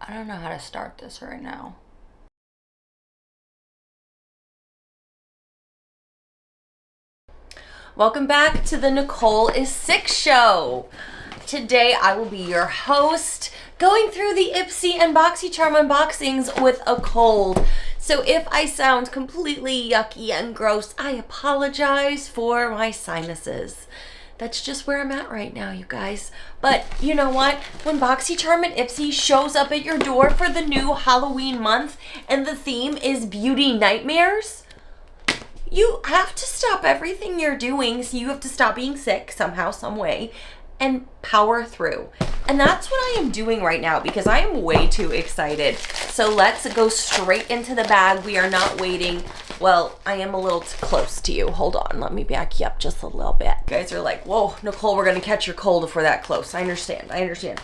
I don't know how to start this right now. Welcome back to the Nichole is Sick show. Today I will be your host, going through the Ipsy and Boxycharm unboxings with a cold. So if I sound completely yucky and gross, I apologize for my sinuses. That's just where I'm at right now, you guys. But you know what? When Boxycharm and Ipsy shows up at your door for the new Halloween month and the theme is beauty nightmares, you have to stop everything you're doing. So you have to stop being sick somehow, some way, and power through. And that's what I am doing right now because I am way too excited. So let's go straight into the bag. We are not waiting. Well, I am a little close to you. Hold on, let me back you up just a little bit. You guys are like, whoa, Nichole, we're gonna catch your cold if we're that close. I understand, I understand.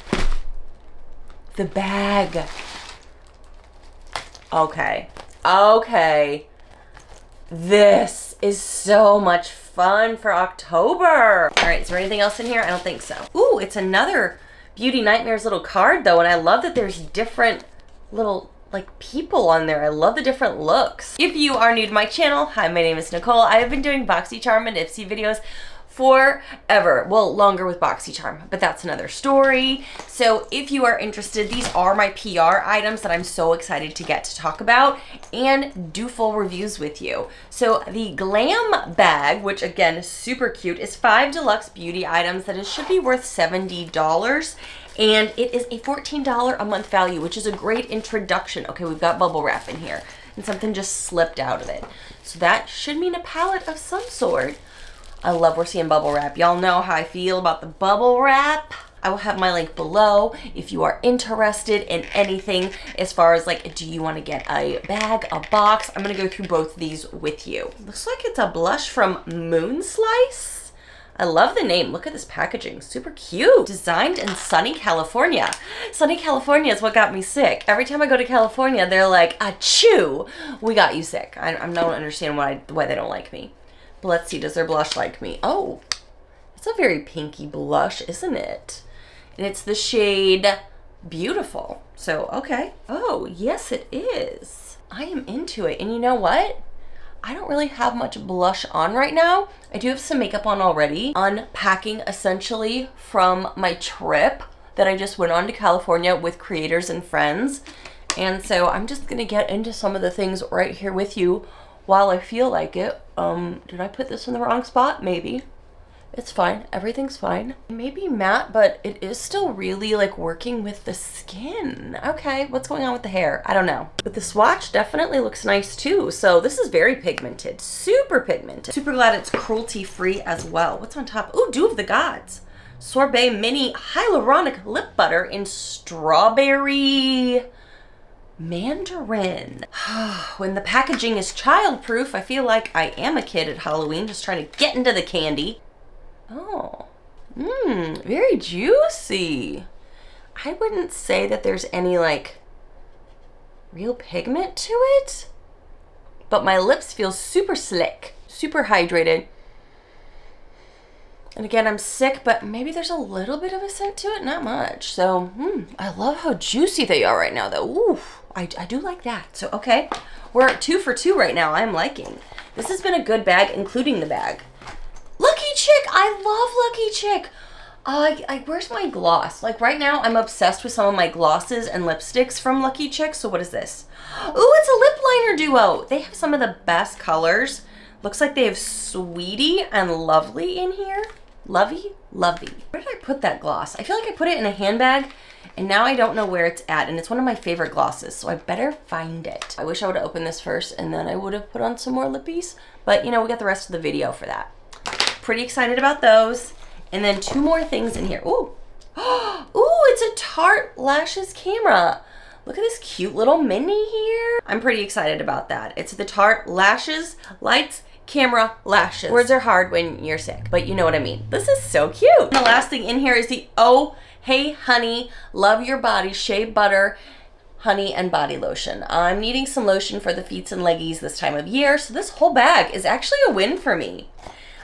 The bag. Okay, okay. This is so much fun for October. All right, is there anything else in here? I don't think so. Ooh, it's another Beauty Nightmares little card though, and I love that there's different little like people on there. I love the different looks. If you are new to my channel, hi, my name is Nichole. I have been doing Boxycharm and Ipsy videos forever. Well, longer with Boxycharm, but that's another story. So if you are interested, these are my PR items that I'm so excited to get to talk about and do full reviews with you. So the Glam bag, which again is super cute, is 5 deluxe beauty items that it should be worth $70. And it is a $14 a month value, which is a great introduction. Okay, we've got bubble wrap in here and something just slipped out of it. So that should mean a palette of some sort. I love we're seeing bubble wrap. Y'all know how I feel about the bubble wrap. I will have my link below if you are interested in anything as far as like, do you want to get a bag, a box? I'm going to go through both of these with you. Looks like it's a blush from Moon Slice. I love the name. Look at this packaging. Super cute. Designed in sunny California. Sunny California is what got me sick. Every time I go to California, they're like, achoo, we got you sick. I don't understand why they don't like me. But let's see, does their blush like me? Oh, it's a very pinky blush, isn't it? And it's the shade Beautiful. So, okay. Oh, yes, it is. I am into it. And you know what? I don't really have much blush on right now. I do have some makeup on already. Unpacking essentially from my trip that I just went on to California with creators and friends. And so I'm just gonna get into some of the things right here with you while I feel like it. Did I put this in the wrong spot? Maybe. It's fine. Everything's fine. Maybe matte, but it is still really like working with the skin. Okay, what's going on with the hair? I don't know. But the swatch definitely looks nice too. So this is very pigmented, super pigmented. Super glad it's cruelty free as well. What's on top? Ooh, Dew of the Gods. Sorbet Mini Hyaluronic Lip Butter in Strawberry Mandarin. When the packaging is childproof, I feel like I am a kid at Halloween just trying to get into the candy. Oh, very juicy. I wouldn't say that there's any like real pigment to it, but my lips feel super slick, super hydrated. And again, I'm sick, but maybe there's a little bit of a scent to it, not much. So, I love how juicy they are right now though. Ooh, I do like that. So, okay, we're at 2 for 2 right now. I'm liking. This has been a good bag, including the bag. Lucky Chick, I love Lucky Chick. Where's my gloss? Like right now, I'm obsessed with some of my glosses and lipsticks from Lucky Chick. So what is this? Ooh, it's a lip liner duo. They have some of the best colors. Looks like they have Sweetie and Lovely in here. Lovey. Where did I put that gloss? I feel like I put it in a handbag and now I don't know where it's at, and it's one of my favorite glosses, so I better find it. I wish I would have opened this first and then I would have put on some more lippies, but you know, we got the rest of the video for that. Pretty excited about those. And then 2 more things in here. Ooh. Ooh, it's a Tarte Lashes camera. Look at this cute little mini here. I'm pretty excited about that. It's the Tarte Lashes, Lights, Camera, Lashes. Words are hard when you're sick, but you know what I mean. This is so cute. And the last thing in here is the Oh Hey Honey Love Your Body Shea Butter Honey and Body Lotion. I'm needing some lotion for the feets and leggies this time of year, so this whole bag is actually a win for me.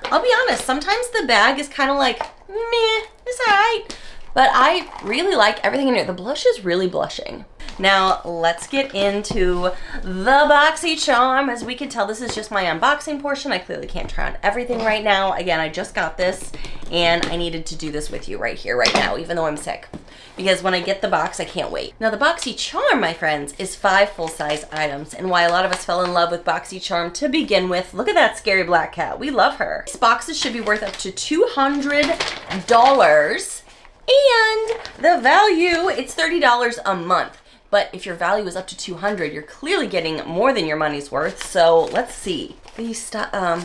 I'll be honest, sometimes the bag is kind of like, meh, it's alright. But I really like everything in here. The blush is really blushing. Now let's get into the Boxycharm. As we can tell, this is just my unboxing portion. I clearly can't try on everything right now. Again, I just got this and I needed to do this with you right here, right now, even though I'm sick. Because when I get the box, I can't wait. Now the Boxycharm, my friends, is 5 full-size items. And why a lot of us fell in love with Boxycharm to begin with, look at that scary black cat. We love her. These boxes should be worth up to $200. And the value, it's $30 a month. But if your value is up to $200, you're clearly getting more than your money's worth. So let's see. The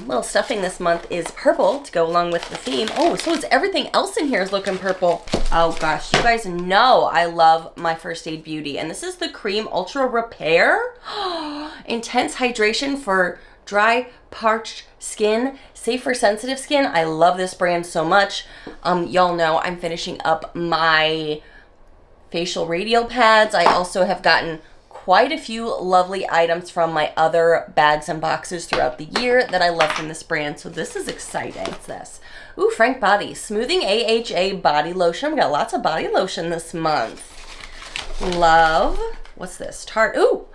little stuffing this month is purple to go along with the theme. Oh, so it's everything else in here is looking purple. Oh gosh, you guys know I love my First Aid Beauty. And this is the Cream Ultra Repair. Intense hydration for dry, parched skin, safe for sensitive skin. I love this brand so much. Y'all know I'm finishing up my facial radial pads. I also have gotten quite a few lovely items from my other bags and boxes throughout the year that I love from this brand. So this is exciting. What's this? Ooh, Frank Body Smoothing AHA Body Lotion. We got lots of body lotion this month. Love. What's this? Tarte. Ooh.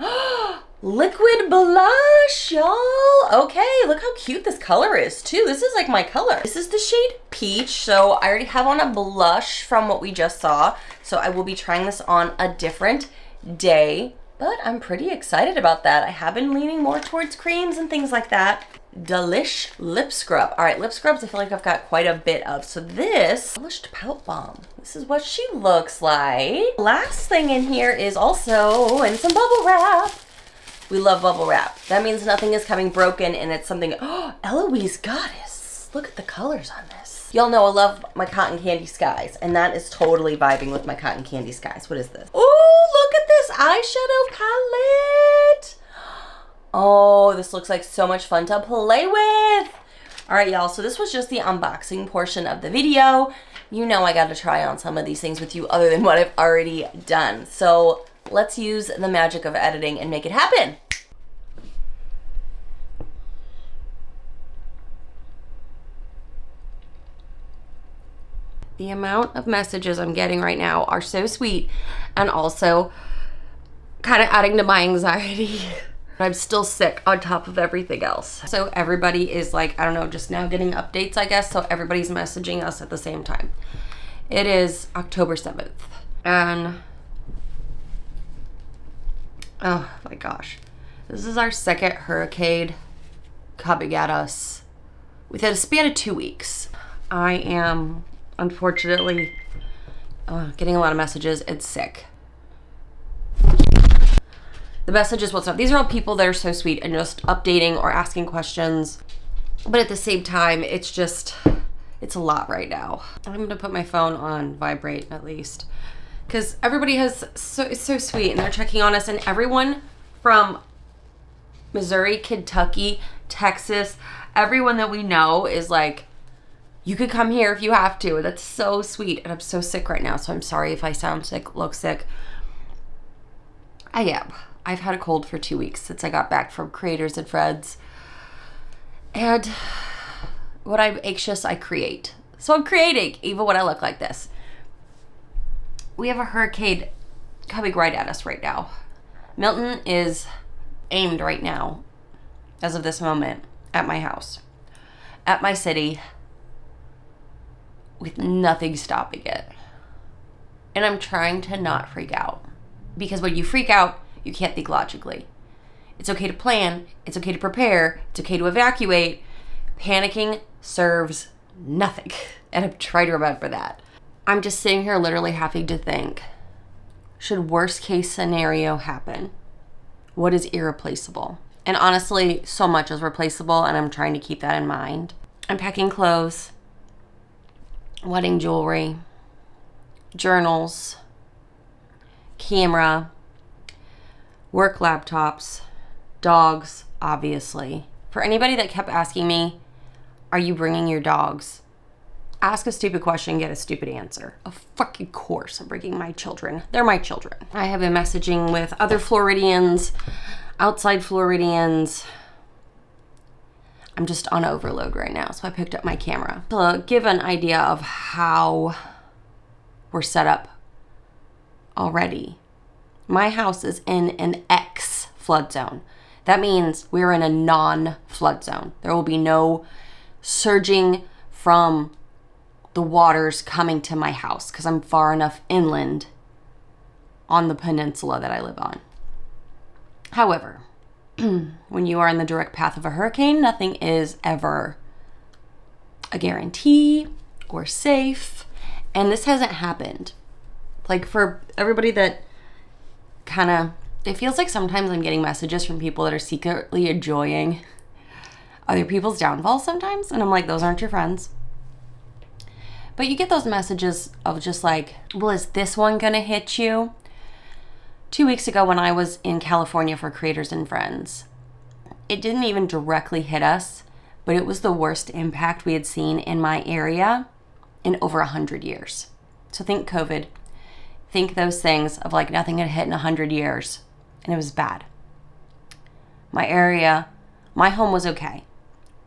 Liquid blush, y'all. Okay, look how cute this color is too. This is like my color. This is the shade Peach. So I already have on a blush from what we just saw. So I will be trying this on a different day, but I'm pretty excited about that. I have been leaning more towards creams and things like that. Delish lip scrub. All right, lip scrubs I feel like I've got quite a bit of. So this polished pout balm. This is what she looks like. Last thing in here is also in some bubble wrap. We love bubble wrap. That means nothing is coming broken and it's something, oh, Eloise Goddess. Look at the colors on this. Y'all know I love my Cotton Candy Skies and that is totally vibing with my Cotton Candy Skies. What is this? Oh, look at this eyeshadow palette. Oh, this looks like so much fun to play with. All right, y'all, so this was just the unboxing portion of the video. You know I gotta try on some of these things with you other than what I've already done. So let's use the magic of editing and make it happen. The amount of messages I'm getting right now are so sweet and also kind of adding to my anxiety. I'm still sick on top of everything else. So everybody is like, I don't know, just now getting updates, I guess. So everybody's messaging us at the same time. It is October 7th and oh my gosh. This is our second hurricane coming at us within a span of 2 weeks. I am unfortunately getting a lot of messages. It's sick. The messages, what's up? These are all people that are so sweet and just updating or asking questions. But at the same time, it's a lot right now. I'm gonna put my phone on vibrate at least. Because everybody is so sweet and they're checking on us, and everyone from Missouri, Kentucky, Texas, everyone that we know is like, you could come here if you have to. That's so sweet. And I'm so sick right now, so I'm sorry if I sound sick, look sick. I am. I've had a cold for 2 weeks since I got back from Creators and Friends. And when I'm anxious, I create. So I'm creating even when I look like this. We have a hurricane coming right at us right now. Milton is aimed right now, as of this moment, at my house, at my city, with nothing stopping it. And I'm trying to not freak out. Because when you freak out, you can't think logically. It's okay to plan. It's okay to prepare. It's okay to evacuate. Panicking serves nothing. And I'm trying to remember that. I'm just sitting here literally having to think, should worst case scenario happen, what is irreplaceable? And honestly, so much is replaceable, and I'm trying to keep that in mind. I'm packing clothes, wedding jewelry, journals, camera, work laptops, dogs, obviously. For anybody that kept asking me, are you bringing your dogs? Ask a stupid question, get a stupid answer. Of fucking course I'm bringing my children. They're my children. I have been messaging with other Floridians, outside Floridians. I'm just on overload right now, so I picked up my camera. To give an idea of how were set up already. My house is in an X flood zone. That means we're in a non-flood zone. There will be no surging from the waters coming to my house because I'm far enough inland on the peninsula that I live on. However, when you are in the direct path of a hurricane, nothing is ever a guarantee or safe. And this hasn't happened. Like, for everybody that kind of, it feels like sometimes I'm getting messages from people that are secretly enjoying other people's downfall sometimes. And I'm like, those aren't your friends. But you get those messages of just like, well, is this one going to hit you? 2 weeks ago when I was in California for Creators and Friends, it didn't even directly hit us, but it was the worst impact we had seen in my area in over 100 years. So think COVID. Think those things of like nothing had hit in 100 years, and it was bad. My area, my home was okay,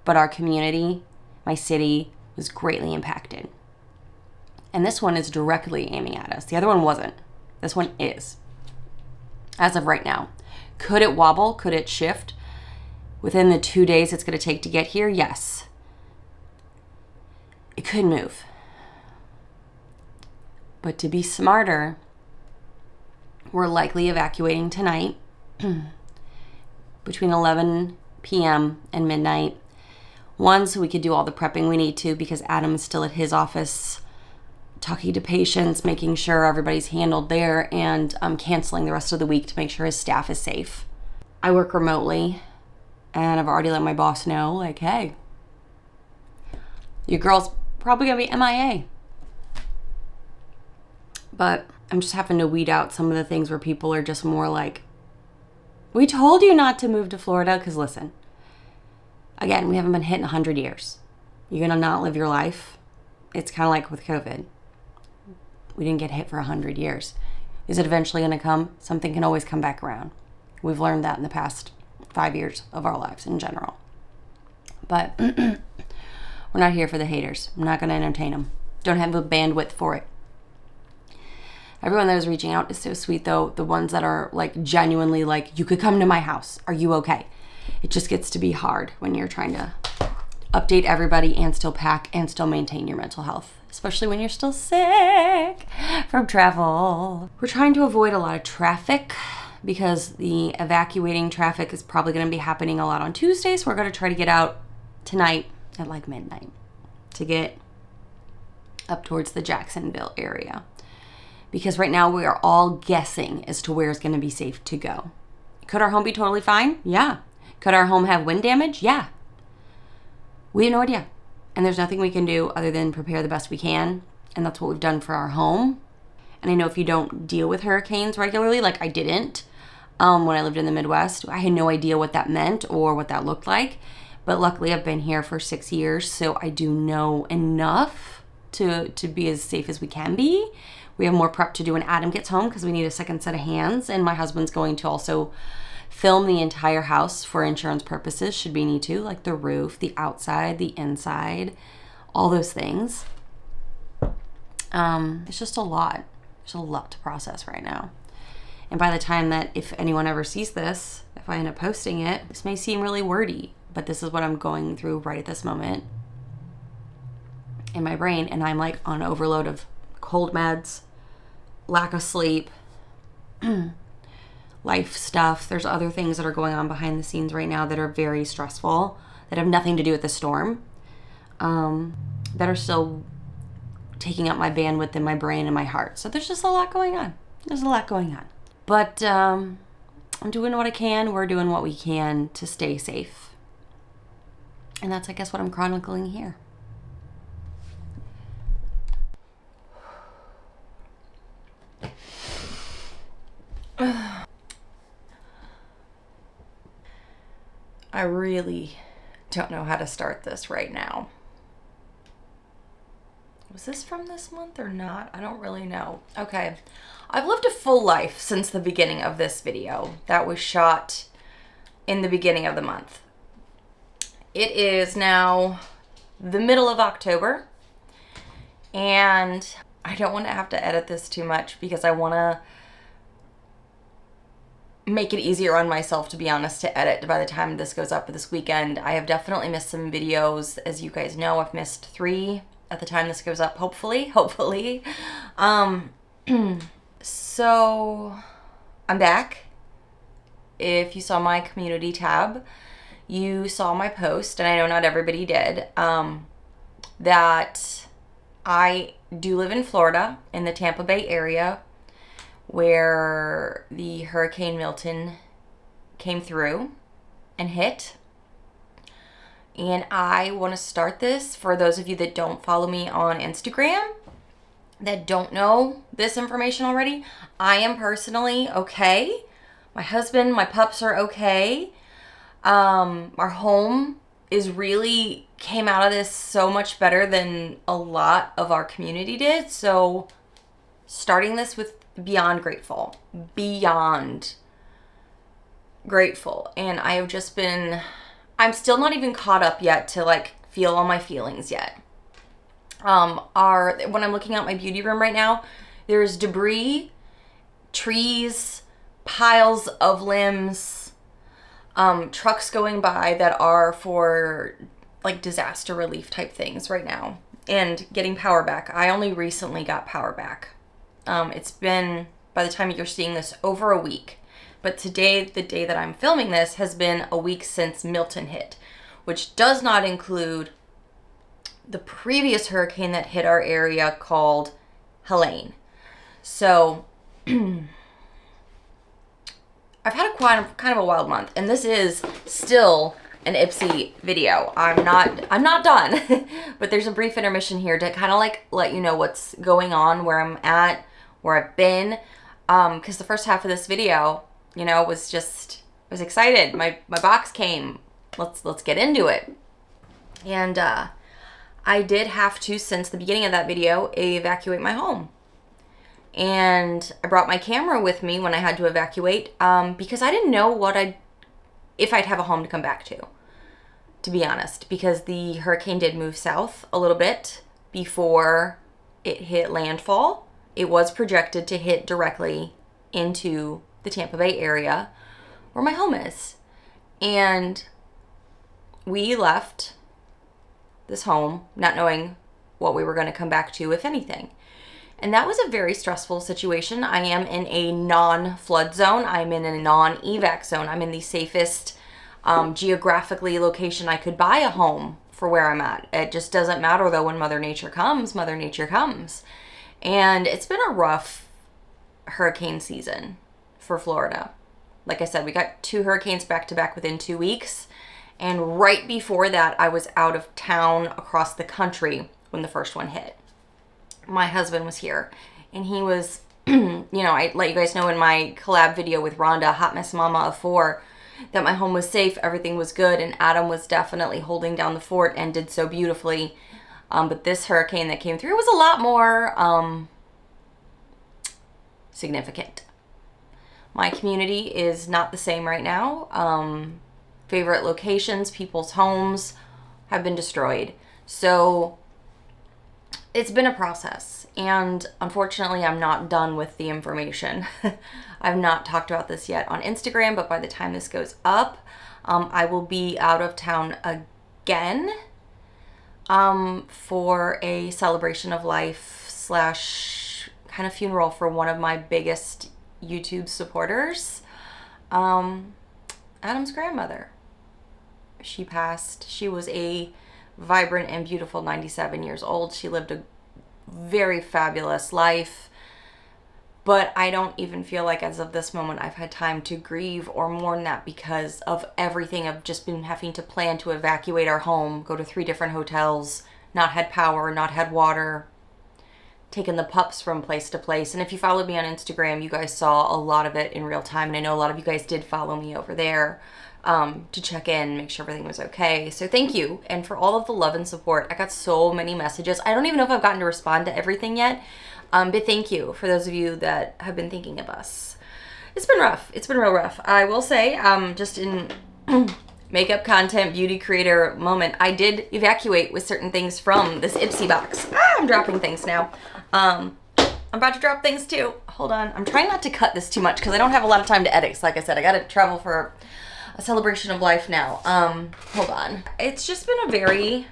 but our community, my city, was greatly impacted. And this one is directly aiming at us. The other one wasn't. This one is. As of right now. Could it wobble? Could it shift? Within the 2 days it's going to take to get here? Yes. It could move. But to be smarter, we're likely evacuating tonight between 11 p.m. and midnight. One, so we could do all the prepping we need to because Adam is still at his office talking to patients, making sure everybody's handled there, and canceling the rest of the week to make sure his staff is safe. I work remotely, and I've already let my boss know, like, hey, your girl's probably gonna be MIA. But I'm just having to weed out some of the things where people are just more like, we told you not to move to Florida, because listen, again, we haven't been hit in 100 years. You're gonna not live your life. It's kind of like with COVID. We didn't get hit for 100 years. Is it eventually going to come? Something can always come back around. We've learned that in the past 5 years of our lives in general. But we're not here for the haters. I'm not going to entertain them. Don't have the bandwidth for it. Everyone that is reaching out is so sweet, though. The ones that are like genuinely like, you could come to my house. Are you okay? It just gets to be hard when you're trying to update everybody and still pack and still maintain your mental health, especially when you're still sick from travel. We're trying to avoid a lot of traffic because the evacuating traffic is probably going to be happening a lot on Tuesday. So we're going to try to get out tonight at like midnight to get up towards the Jacksonville area. Because right now we are all guessing as to where it's going to be safe to go. Could our home be totally fine? Yeah. Could our home have wind damage? Yeah. We have no idea. And there's nothing we can do other than prepare the best we can. And that's what we've done for our home. And I know if you don't deal with hurricanes regularly, like I didn't when I lived in the Midwest, I had no idea what that meant or what that looked like. But luckily I've been here for 6 years, so I do know enough to be as safe as we can be. We have more prep to do when Adam gets home because we need a second set of hands. And my husband's going to also film the entire house for insurance purposes, should we need to, like the roof, the outside, the inside, all those things. It's just a lot. There's a lot to process right now. And by the time that, if anyone ever sees this, if I end up posting it, this may seem really wordy, but this is what I'm going through right at this moment in my brain. And I'm like on overload of cold meds, lack of sleep, life stuff. There's other things that are going on behind the scenes right now that are very stressful, that have nothing to do with the storm, that are still taking up my bandwidth in my brain and my heart. So there's just a lot going on. There's a lot going on. But I'm doing what I can. We're doing what we can to stay safe. And that's, I guess, what I'm chronicling here. I really don't know how to start this right now. Was this from this month or not? I don't really know. Okay. I've lived a full life since the beginning of this video that was shot in the beginning of the month. It is now the middle of October, and I don't want to have to edit this too much because I want to make it easier on myself, to be honest, to edit by the time this goes up this weekend. I have definitely missed some videos. As you guys know, I've missed 3 at the time this goes up, hopefully. So I'm back. If you saw my community tab, you saw my post, and I know not everybody did, that I do live in Florida, in the Tampa Bay area, where the Hurricane Milton came through and hit. And I want to start this for those of you that don't follow me on Instagram, that don't know this information already. I am personally okay. My husband, my pups are okay. Our home is really came out of this so much better than a lot of our community did. So starting this with beyond grateful. And I have just been, I'm still not even caught up yet to like feel all my feelings yet. When I'm looking out my beauty room right now, there's debris, trees, piles of limbs, trucks going by that are for like disaster relief type things right now, and getting power back. I only recently got power back. It's been, by the time you're seeing this, over a week. But today, the day that I'm filming this, has been a week since Milton hit, which does not include the previous hurricane that hit our area called Helene. So I've had kind of a wild month, and this is still an Ipsy video. I'm not done, but there's a brief intermission here to kind of like let you know what's going on, where I'm at, where I've been, because the first half of this video, you know, I was excited. My box came. Let's get into it. And I did have to, since the beginning of that video, evacuate my home. And I brought my camera with me when I had to evacuate, because I didn't know if I'd have a home to come back to be honest, because the hurricane did move south a little bit before it hit landfall. It was projected to hit directly into the Tampa Bay area where my home is. And we left this home not knowing what we were going to come back to, if anything. And that was a very stressful situation. I am in a non-flood zone. I'm in a non-evac zone. I'm in the safest geographically location I could buy a home for where I'm at. It just doesn't matter though. When Mother Nature comes, Mother Nature comes. And it's been a rough hurricane season for Florida. Like I said, we got 2 hurricanes back to back within 2 weeks. And right before that, I was out of town across the country when the first one hit. My husband was here, and he was, you know, I let you guys know in my collab video with Rhonda, Hot Mess Mama of 4, that my home was safe, everything was good, and Adam was definitely holding down the fort and did so beautifully. But this hurricane that came through was a lot more significant. My community is not the same right now. Favorite locations, people's homes have been destroyed. So it's been a process, and unfortunately I'm not done with the information. I've not talked about this yet on Instagram, but by the time this goes up, I will be out of town again for a celebration of life / kind of funeral for one of my biggest YouTube supporters, Adam's grandmother. She passed. She was a vibrant and beautiful 97 years old. She lived a very fabulous life, but I don't even feel like as of this moment I've had time to grieve or mourn that because of everything. I've just been having to plan to evacuate our home, go to 3 different hotels, not had power, not had water, taken the pups from place to place. And if you followed me on Instagram, you guys saw a lot of it in real time, and I know a lot of you guys did follow me over there to check in, make sure everything was okay. So thank you, and for all of the love and support. I got so many messages. I don't even know if I've gotten to respond to everything yet, but thank you for those of you that have been thinking of us. It's been rough. It's been real rough. I will say, just in makeup content, beauty creator moment, I did evacuate with certain things from this Ipsy box. Ah, I'm dropping things now. I'm about to drop things too. Hold on. I'm trying not to cut this too much because I don't have a lot of time to edit. So like I said, I got to travel for a celebration of life now. Hold on. It's just been a very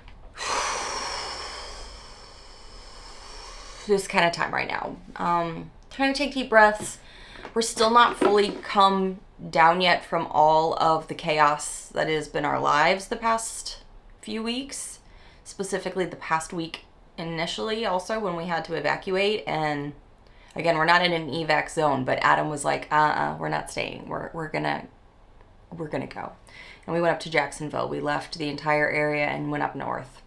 this kind of time right now. Trying to take deep breaths. We're still not fully come down yet from all of the chaos that has been our lives the past few weeks, specifically the past week initially also when we had to evacuate. And again, we're not in an evac zone, but Adam was like, we're not staying. We're gonna go. And we went up to Jacksonville. We left the entire area and went up north.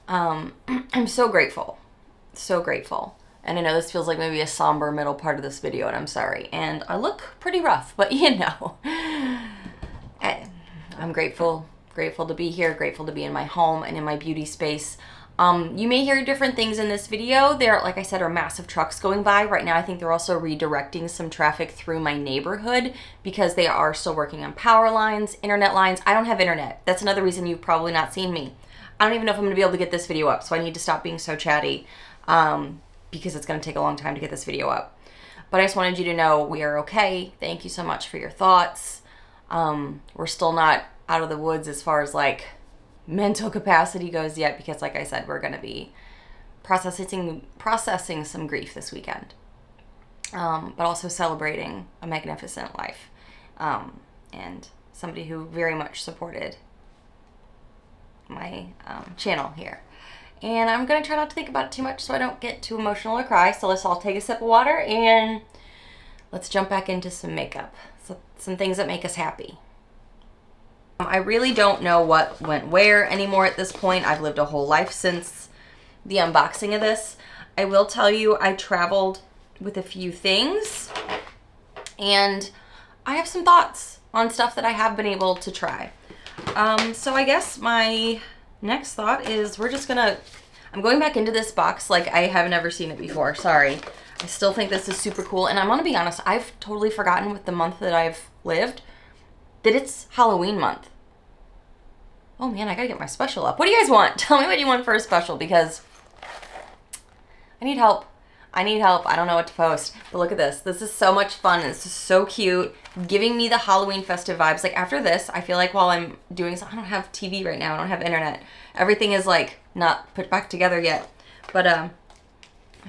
I'm so grateful. So grateful. And I know this feels like maybe a somber middle part of this video, and I'm sorry. And I look pretty rough, but you know, I'm grateful to be here, grateful to be in my home and in my beauty space. You may hear different things in this video. There, like I said, are massive trucks going by. Right now, I think they're also redirecting some traffic through my neighborhood because they are still working on power lines, internet lines. I don't have internet. That's another reason you've probably not seen me. I don't even know if I'm gonna be able to get this video up, so I need to stop being so chatty. Because it's going to take a long time to get this video up. But I just wanted you to know we are okay. Thank you so much for your thoughts. We're still not out of the woods as far as like mental capacity goes yet, because like I said, we're going to be processing some grief this weekend. But also celebrating a magnificent life. And somebody who very much supported my channel here. And I'm going to try not to think about it too much so I don't get too emotional or cry. So let's all take a sip of water and let's jump back into some makeup. So, some things that make us happy. I really don't know what went where anymore at this point. I've lived a whole life since the unboxing of this. I will tell you I traveled with a few things and I have some thoughts on stuff that I have been able to try. So I guess my next thought is I'm going back into this box like I have never seen it before. Sorry. I still think this is super cool. And I'm going to be honest, I've totally forgotten with the month that I've lived that it's Halloween month. Oh man, I got to get my special up. What do you guys want? Tell me what you want for a special because I need help. I don't know what to post. But look at this. This is so much fun. This is so cute. Giving me the Halloween festive vibes. Like after this, I feel like while I'm doing something, I don't have TV right now. I don't have internet. Everything is like not put back together yet. But I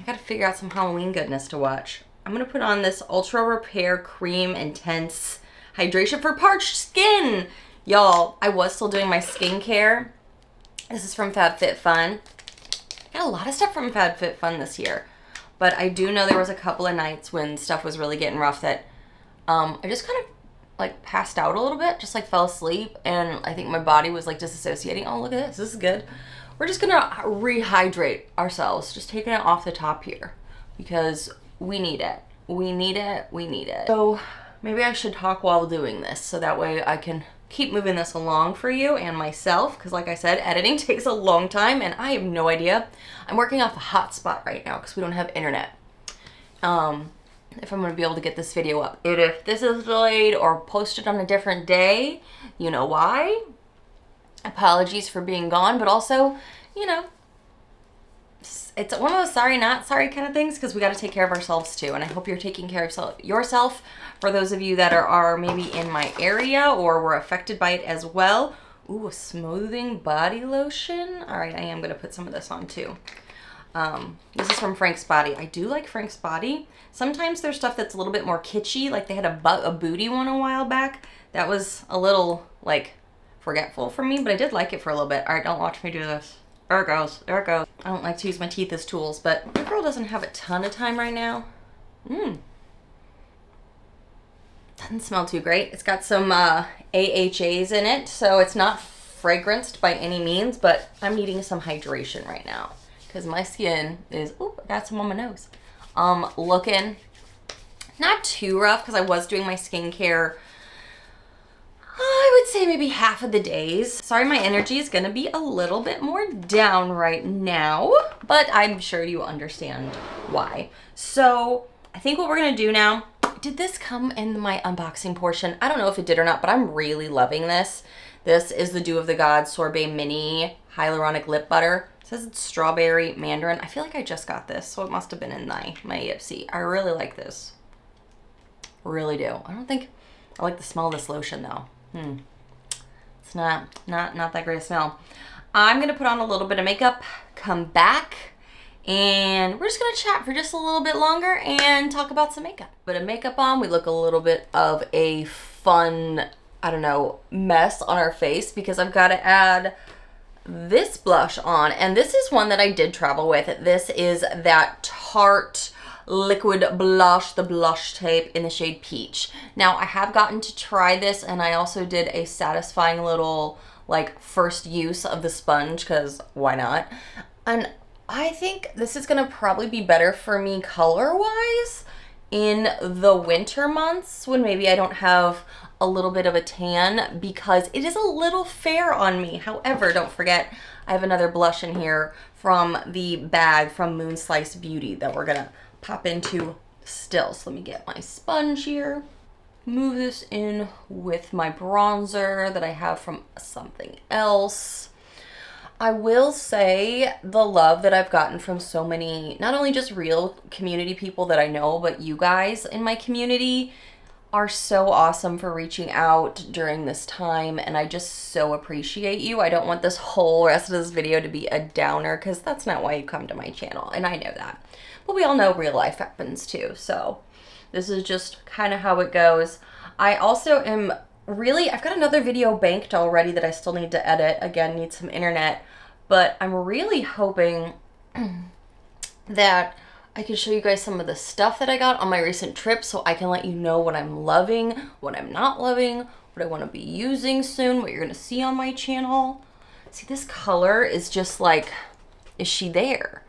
got to figure out some Halloween goodness to watch. I'm going to put on this Ultra Repair Cream Intense Hydration for Parched Skin. Y'all, I was still doing my skincare. This is from FabFitFun. I got a lot of stuff from FabFitFun this year. But I do know there was a couple of nights when stuff was really getting rough that I just kind of like passed out a little bit, just like fell asleep. And I think my body was like disassociating. Oh, look at this. This is good. We're just going to rehydrate ourselves. Just taking it off the top here because we need it. We need it. We need it. So maybe I should talk while doing this so that way I can keep moving this along for you and myself, because like I said, editing takes a long time and I have no idea. I'm working off a hotspot right now because we don't have internet. If I'm going to be able to get this video up. If this is delayed or posted on a different day, you know why. Apologies for being gone, but also, you know, it's one of those sorry not sorry kind of things because we got to take care of ourselves too. And I hope you're taking care of yourself. For those of you that are maybe in my area or were affected by it as well. Ooh, a smoothing body lotion. All right, I am going to put some of this on too. This is from Frank's Body. I do like Frank's Body. Sometimes there's stuff that's a little bit more kitschy. Like they had a booty one a while back. That was a little like forgetful for me, but I did like it for a little bit. All right, don't watch me do this. There it goes. There it goes. I don't like to use my teeth as tools, but my girl doesn't have a ton of time right now. Doesn't smell too great. It's got some AHAs in it, so it's not fragranced by any means, but I'm needing some hydration right now because my skin is, oop, I got some on my nose. Looking not too rough because I was doing my skincare, I would say maybe half of the days. Sorry, my energy is gonna be a little bit more down right now, but I'm sure you understand why. So I think what we're gonna do now, did this come in my unboxing portion? I don't know if it did or not, but I'm really loving this. This is the Dew of the Gods Sorbet Mini Hyaluronic Lip Butter. It says it's strawberry mandarin. I feel like I just got this, so it must have been in my Ipsy. I really like this. Really do. I don't think I like the smell of this lotion though. It's not that great a smell. I'm gonna put on a little bit of makeup, come back, and we're just gonna chat for just a little bit longer and talk about some makeup. Bit of makeup on, we look a little bit of a fun, I don't know, mess on our face because I've got to add this blush on, and this is one that I did travel with. This is that Tarte liquid blush, the blush tape in the shade Peach. Now I have gotten to try this, and I also did a satisfying little like first use of the sponge because why not? And I think this is gonna probably be better for me color wise in the winter months when maybe I don't have a little bit of a tan because it is a little fair on me. However, don't forget I have another blush in here from the bag from Moon Slice Beauty that we're gonna pop into still. So let me get my sponge here, move this in with my bronzer that I have from something else. I will say the love that I've gotten from so many, not only just real community people that I know, but you guys in my community are so awesome for reaching out during this time, and I just so appreciate you. I don't want this whole rest of this video to be a downer because that's not why you come to my channel, and I know that. But we all know real life happens too, so this is just kind of how it goes. I also am really, I've got another video banked already that I still need to edit. Again, need some internet, but I'm really hoping that I can show you guys some of the stuff that I got on my recent trip so I can let you know what I'm loving, what I'm not loving, what I want to be using soon, what you're going to see on my channel. See, this color is just like, is she there?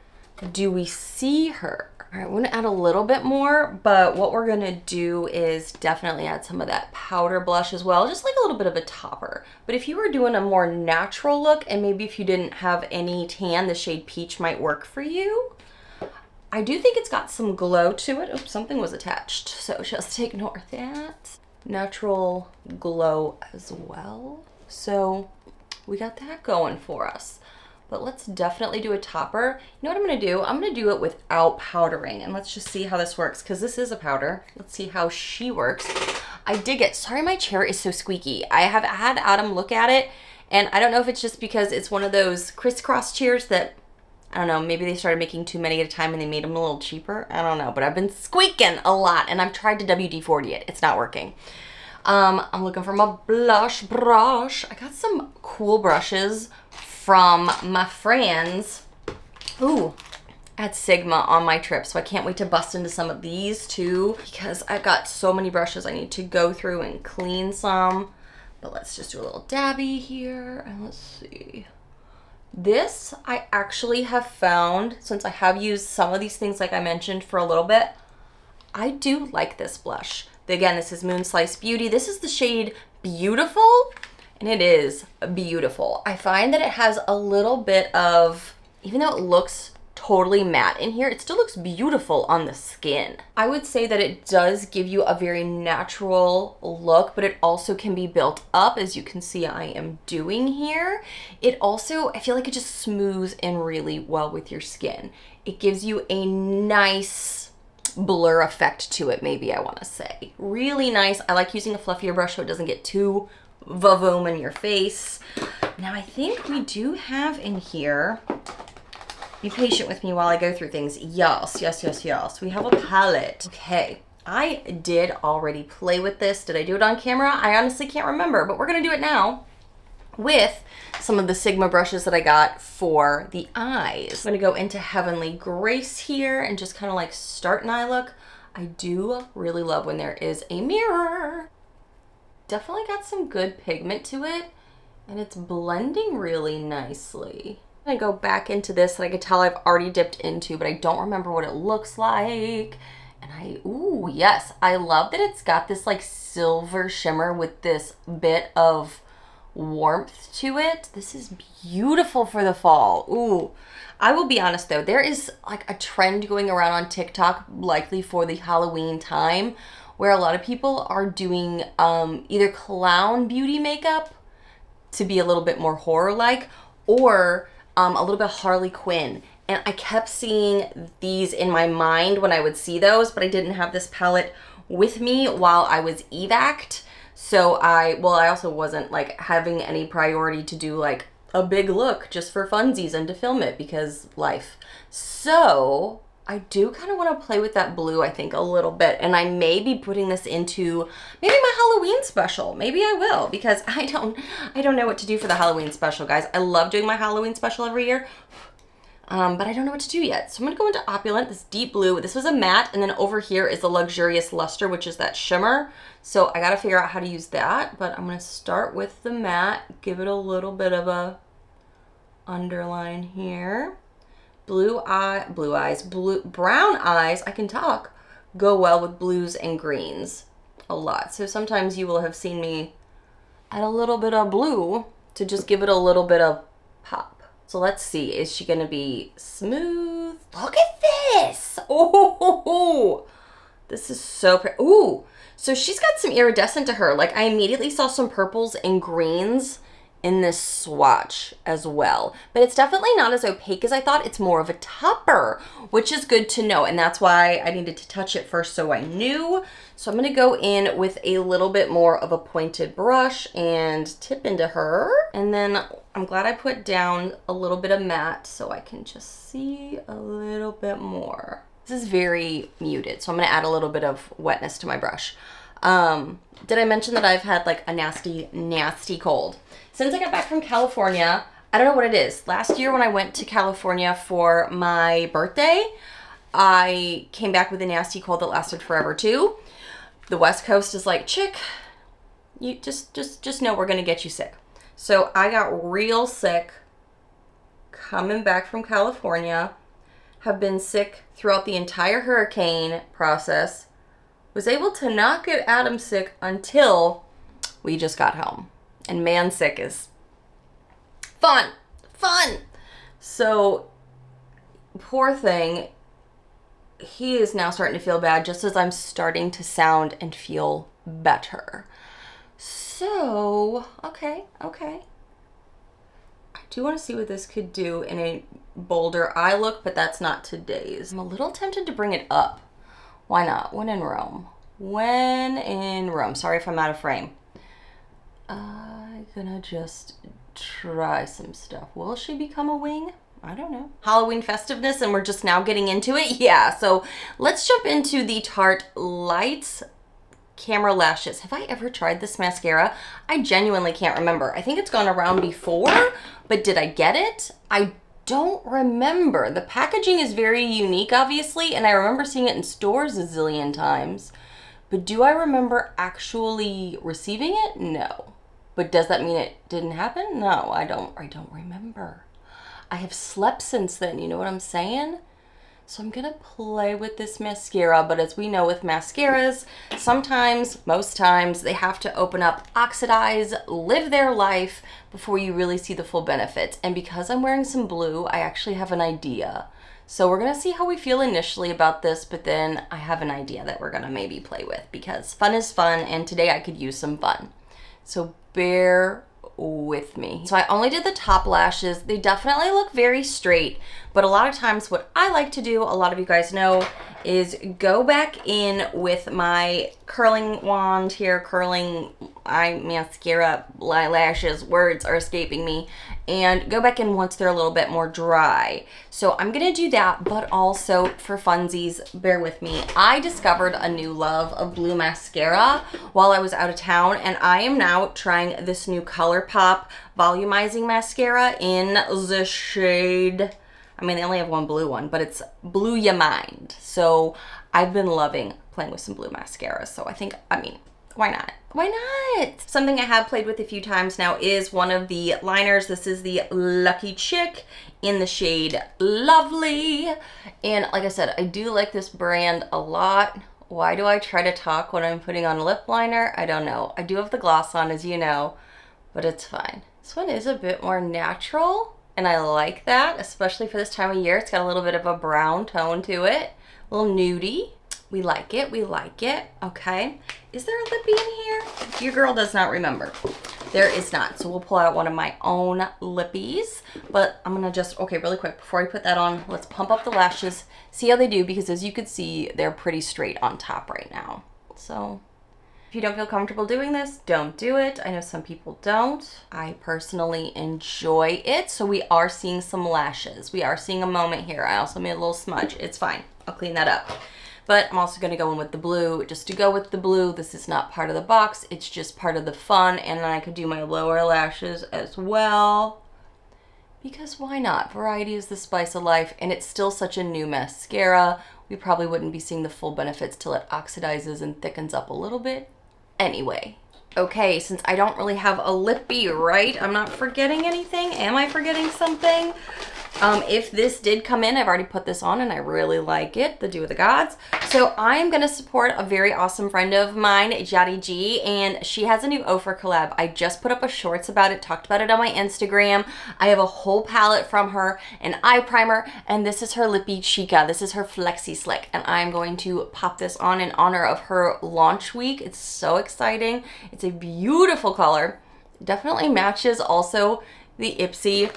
Do we see her? All right, we're gonna add a little bit more, but what we're gonna do is definitely add some of that powder blush as well, just like a little bit of a topper. But if you were doing a more natural look, and maybe if you didn't have any tan, the shade Peach might work for you. I do think it's got some glow to it. Oops, something was attached, so just ignore that. Natural glow as well. So we got that going for us. But let's definitely do a topper. You know what I'm gonna do? I'm gonna do it without powdering, and let's just see how this works, because this is a powder. Let's see how she works. I dig it. Sorry my chair is so squeaky. I have had Adam look at it, and I don't know if it's just because it's one of those crisscross chairs that, I don't know, maybe they started making too many at a time and they made them a little cheaper. I don't know, but I've been squeaking a lot, and I've tried to WD-40 it. It's not working. I'm looking for my blush brush. I got some cool brushes from my friends, at Sigma on my trip. So I can't wait to bust into some of these too, because I've got so many brushes I need to go through and clean some. But let's just do a little dabby here, and let's see. This I actually have found, since I have used some of these things like I mentioned for a little bit, I do like this blush. Again, this is Moon Slice Beauty. This is the shade Beautiful. And it is beautiful. I find that it has a little bit of, even though it looks totally matte in here, it still looks beautiful on the skin. I would say that it does give you a very natural look, but it also can be built up, as you can see I am doing here. It also, I feel like it just smooths in really well with your skin. It gives you a nice blur effect to it, maybe I want to say. Really nice. I like using a fluffier brush so it doesn't get too vavoom in your face. Now I think we do have in here, be patient with me while I go through things. Yes. We have a palette. Okay, I did already play with this. Did I do it on camera? I honestly can't remember, but we're gonna do it now with some of the Sigma brushes that I got for the eyes. I'm gonna go into Heavenly Grace here and just kind of like start an eye look. I do really love when there is a mirror. Definitely got some good pigment to it, and it's blending really nicely. I'm gonna go back into this that I could tell I've already dipped into, but I don't remember what it looks like. And ooh, yes, I love that it's got this like silver shimmer with this bit of warmth to it. This is beautiful for the fall. Ooh, I will be honest though, there is like a trend going around on TikTok, likely for the Halloween time, where a lot of people are doing either clown beauty makeup to be a little bit more horror-like, or a little bit Harley Quinn. And I kept seeing these in my mind when I would see those, but I didn't have this palette with me while I was evac'd. So I also wasn't like having any priority to do like a big look just for funsies and to film it because life. So I do kind of want to play with that blue, I think, a little bit. And I may be putting this into maybe my Halloween special. Maybe I will, because I don't know what to do for the Halloween special, guys. I love doing my Halloween special every year, but I don't know what to do yet. So I'm going to go into Opulent, this deep blue. This was a matte, and then over here is the Luxurious Luster, which is that shimmer. So I got to figure out how to use that, but I'm going to start with the matte, give it a little bit of a underline here. Brown eyes, I can talk, go well with blues and greens a lot. So sometimes you will have seen me add a little bit of blue to just give it a little bit of pop. So let's see, is she gonna be smooth? Look at this! Oh, this is so pretty. Ooh, so she's got some iridescent to her. Like I immediately saw some purples and greens in this swatch as well, but it's definitely not as opaque as I thought. It's more of a topper, which is good to know, and that's why I needed to touch it first so I knew. So I'm going to go in with a little bit more of a pointed brush and tip into her, and then I'm glad I put down a little bit of matte so I can just see a little bit more. This is very muted, so I'm going to add a little bit of wetness to my brush. Did I mention that I've had like a nasty cold? Since I got back from California, I don't know what it is. Last year when I went to California for my birthday, I came back with a nasty cold that lasted forever too. The West Coast is like, chick, you just know we're gonna get you sick. So I got real sick coming back from California, have been sick throughout the entire hurricane process, was able to not get Adam sick until we just got home. And man, sick is fun. So poor thing, he is now starting to feel bad just as I'm starting to sound and feel better. So, okay. I do want to see what this could do in a bolder eye look, but that's not today's. I'm a little tempted to bring it up. Why not? When in Rome. Sorry if I'm out of frame. I'm gonna just try some stuff. Will she become a wing? I don't know. Halloween festiveness, and we're just now getting into it? Yeah, so let's jump into the Tarte Lights Camera Lashes. Have I ever tried this mascara? I genuinely can't remember. I think it's gone around before, but did I get it? I don't remember. The packaging is very unique, obviously, and I remember seeing it in stores a zillion times. But do I remember actually receiving it? No. But does that mean it didn't happen? No, I don't remember. I have slept since then, you know what I'm saying? So I'm gonna play with this mascara, but as we know with mascaras, sometimes, most times, they have to open up, oxidize, live their life before you really see the full benefits. And because I'm wearing some blue, I actually have an idea. So we're gonna see how we feel initially about this, but then I have an idea that we're gonna maybe play with because fun is fun, and today I could use some fun. So bear with me. So I only did the top lashes. They definitely look very straight, but a lot of times what I like to do, a lot of you guys know, is go back in with my curling wand here, curling eye mascara lashes, words are escaping me, and go back in once they're a little bit more dry. So I'm gonna do that, but also for funsies, bear with me. I discovered a new love of blue mascara while I was out of town, and I am now trying this new ColourPop volumizing mascara in the shade, I mean, they only have one blue one, but it's Blue Ya Mind. So I've been loving playing with some blue mascara. So I think, I mean, why not? Why not? Something I have played with a few times now is one of the liners. This is the Lucky Chick in the shade Lovely. And like I said, I do like this brand a lot. Why do I try to talk when I'm putting on lip liner? I don't know. I do have the gloss on, as you know, but it's fine. This one is a bit more natural, and I like that, especially for this time of year. It's got a little bit of a brown tone to it, a little nudie. We like it, we like it. Okay. Is there a lippy in here? Your girl does not remember. There is not. So we'll pull out one of my own lippies. But I'm gonna just, okay, really quick, before I put that on, let's pump up the lashes, see how they do, because as you can see, they're pretty straight on top right now. So if you don't feel comfortable doing this, don't do it. I know some people don't. I personally enjoy it. So we are seeing some lashes. We are seeing a moment here. I also made a little smudge. It's fine. I'll clean that up. But I'm also gonna go in with the blue, just to go with the blue. This is not part of the box, it's just part of the fun. And then I could do my lower lashes as well. Because why not? Variety is the spice of life, and it's still such a new mascara. We probably wouldn't be seeing the full benefits till it oxidizes and thickens up a little bit. Anyway. Okay, since I don't really have a lippy, right? I'm not forgetting anything. Am I forgetting something? If this did come in, I've already put this on and I really like it, the Dew of the Gods. So I am gonna support a very awesome friend of mine, Jody G, and she has a new Ofra collab. I just put up a shorts about it, talked about it on my Instagram. I have a whole palette from her, an eye primer, and this is her Lippy Chica. This is her Flexi Slick, and I'm going to pop this on in honor of her launch week. It's so exciting. It's a beautiful color. Definitely matches also the Ipsy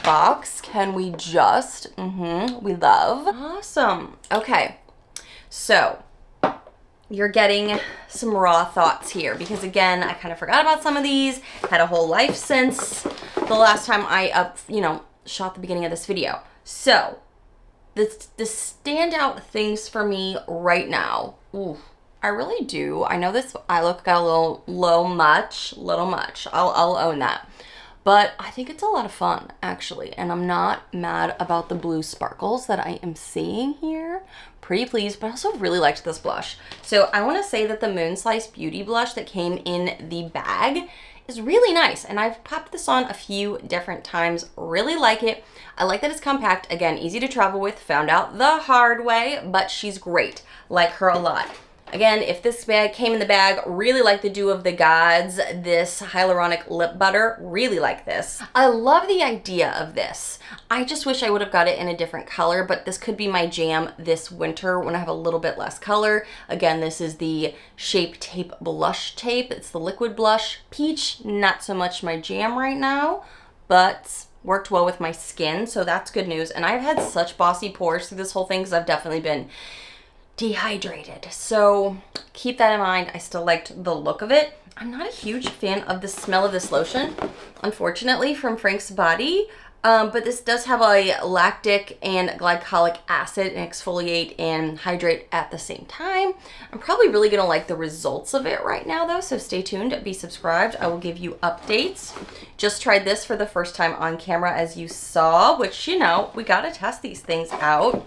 box. Can we just? We love. Awesome. Okay, so you're getting some raw thoughts here because again, I kind of forgot about some of these. Had a whole life since the last time I shot the beginning of this video. So the standout things for me right now. Ooh, I really do. I know this eye look got a little much. I'll own that. But I think it's a lot of fun, actually. And I'm not mad about the blue sparkles that I am seeing here. Pretty pleased, but I also really liked this blush. So I want to say that the Moon Slice Beauty blush that came in the bag is really nice. And I've popped this on a few different times. Really like it. I like that it's compact. Again, easy to travel with. Found out the hard way, but she's great. Like her a lot. Again, if this bag came in the bag, really like the Dew of the Gods, this hyaluronic lip butter, really like this. I love the idea of this. I just wish I would have got it in a different color, but this could be my jam this winter when I have a little bit less color. Again, this is the Shape Tape Blush Tape. It's the liquid blush. Peach, not so much my jam right now, but worked well with my skin, so that's good news. And I've had such bossy pores through this whole thing because I've definitely been dehydrated. So keep that in mind. I still liked the look of it. I'm not a huge fan of the smell of this lotion, unfortunately, from Frank's Body. But this does have a lactic and glycolic acid and exfoliate and hydrate at the same time. I'm probably really gonna like the results of it right now though, so stay tuned, be subscribed. I will give you updates. Just tried this for the first time on camera as you saw, which, you know, we gotta test these things out.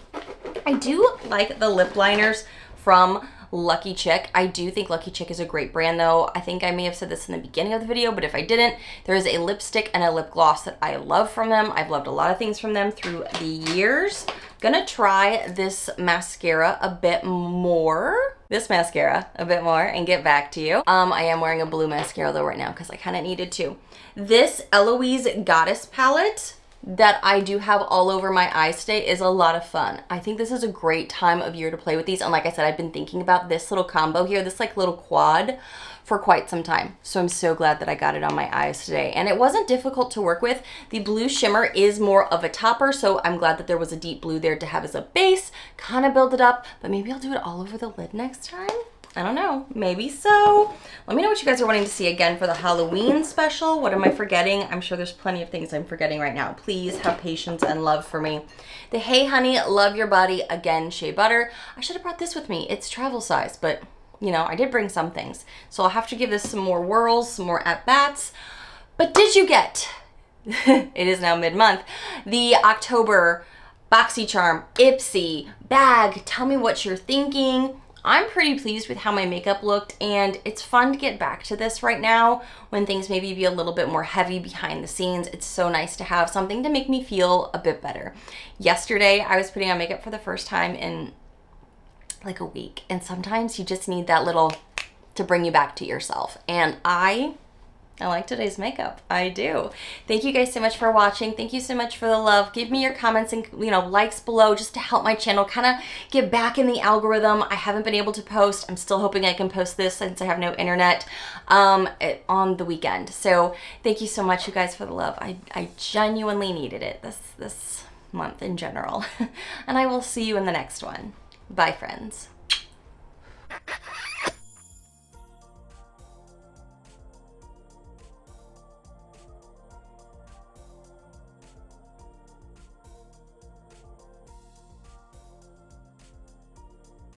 I do like the lip liners from Lucky Chick. I do think Lucky Chick is a great brand though. I think I may have said this in the beginning of the video, but if I didn't, there is a lipstick and a lip gloss that I love from them. I've loved a lot of things from them through the years. Gonna try this mascara a bit more. And get back to you. I am wearing a blue mascara though right now because I kind of needed to. This Eloise Goddess palette that I do have all over my eyes today is a lot of fun. I think this is a great time of year to play with these. And like I said, I've been thinking about this little combo here, this like little quad for quite some time. So I'm so glad that I got it on my eyes today. And it wasn't difficult to work with. The blue shimmer is more of a topper, so I'm glad that there was a deep blue there to have as a base, kind of build it up, but maybe I'll do it all over the lid next time. I don't know, maybe so. Let me know what you guys are wanting to see again for the Halloween special. What am I forgetting? I'm sure there's plenty of things I'm forgetting right now. Please have patience and love for me. The Hey Honey, Love Your Body, again, Shea Butter. I should have brought this with me. It's travel size, but you know, I did bring some things. So I'll have to give this some more whirls, some more at-bats. But did you get, it is now mid-month, the October Boxycharm Ipsy bag? Tell me what you're thinking. I'm pretty pleased with how my makeup looked, and it's fun to get back to this right now when things maybe be a little bit more heavy behind the scenes. It's so nice to have something to make me feel a bit better. Yesterday, I was putting on makeup for the first time in like a week, and sometimes you just need that little to bring you back to yourself. And I I like today's makeup. I do. Thank you guys so much for watching. Thank you so much for the love. Give me your comments and, you know, likes below just to help my channel kind of get back in the algorithm. I haven't been able to post. I'm still hoping I can post this since I have no internet on the weekend. So thank you so much, you guys, for the love. I genuinely needed it this month in general. And I will see you in the next one. Bye, friends.